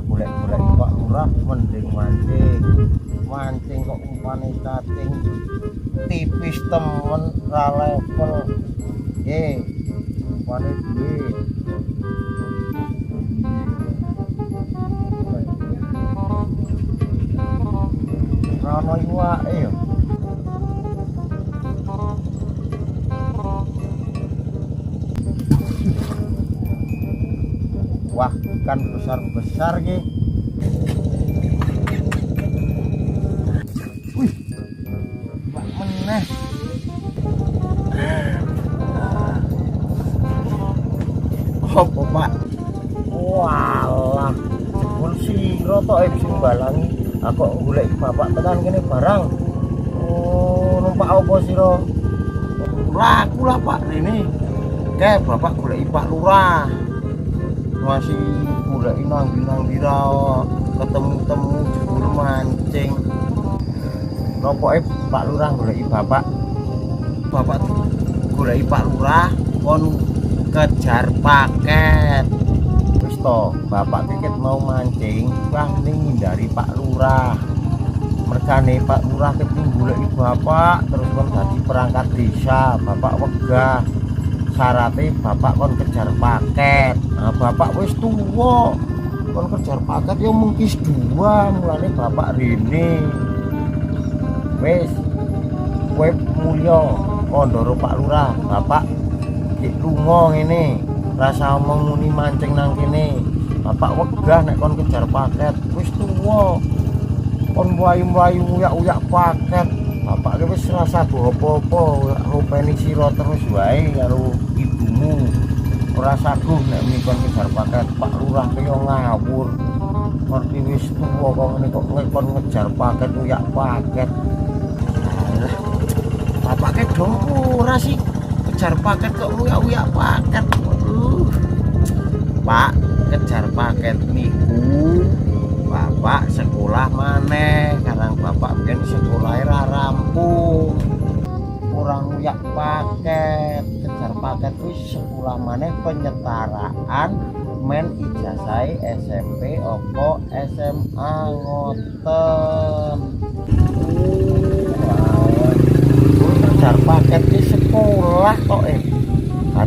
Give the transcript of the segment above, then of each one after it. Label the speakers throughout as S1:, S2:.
S1: golek-golek Pak Lurah mending mancing kok umpane cacing tipis temen ra level umpane duit rano iwake yo. Wah, ikan besar-besar ki. Wih, Pak meneh. Apa Pak? Walah, jebul sira tok sing balangi. Aku golek bapak tekan kene barang. Oh, numpak apa sira? Laku lah Pak ini. Kayak bapak golek Pak Lurah. Masih golek nang dira ketemu-temu jebul mancing. Nopoke Pak Lurah golek bapak. Bapak golek Pak Lurah kon kejar paket. Wis to, bapak tiket mau mancing, wah ning ngindari Pak Lurah. Mergane Pak Lurah keping golek bapak terus kon dadi perangkat desa, bapak wegah. Syaratnya bapak kon kejar paket. Nah, bapak wis tuwa kon kejar paket yo mungkis dua, mulane bapak rene wis kowe mulya kandhara Pak Lurah. Bapak dik lunga ngene rasa omong muni mancing nang kene, bapak wegah nek kon kejar paket. Wis tuwa kon wayu-wayu uyak-uyak paket, bapak wis rasa apa-apa rupeni sira terus wae karo ibumu. Ora saguh nek mikon kejar paket. Pak Lurah kaya ngawur, ngerti wis tuwa kok ngene kok kon ngejar paket uyak paket. Alah, bapake dong ora sih kejar paket kok uyak-uyak paket. Pak, kejar paket niku bapak sekolah maneh, karang bapak biyen sekolahnya ra rampung. Kurang uyak paket, kejar paket wis sekolah maneh penyetaraan men ijazah SMP opo SMA ngoten. Kejar paket di sekolah kok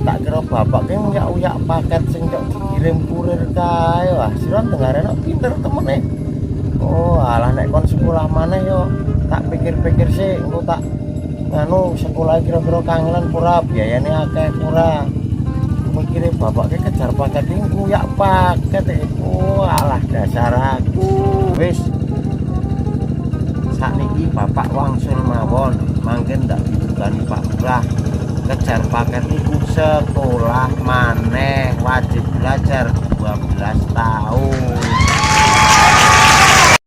S1: tak kira bapak ki uyak-uyak paket sing kok dikirim kurir kae. Wah, sira dengarene pinter temen Oh, alah nek kon sekolah maneh yo tak pikir-pikir sih engko tak nganu sekolah kira-kira kangelan pura biayane akeh pura. Mikire bapak ki kejar paket iki uyak paket alah dasar aku. Wis sakniki bapak wangsul mawon mangke ndak dibukani Pak Lurah. Kejar paket itu sekolah maneh wajib belajar 12 tahun.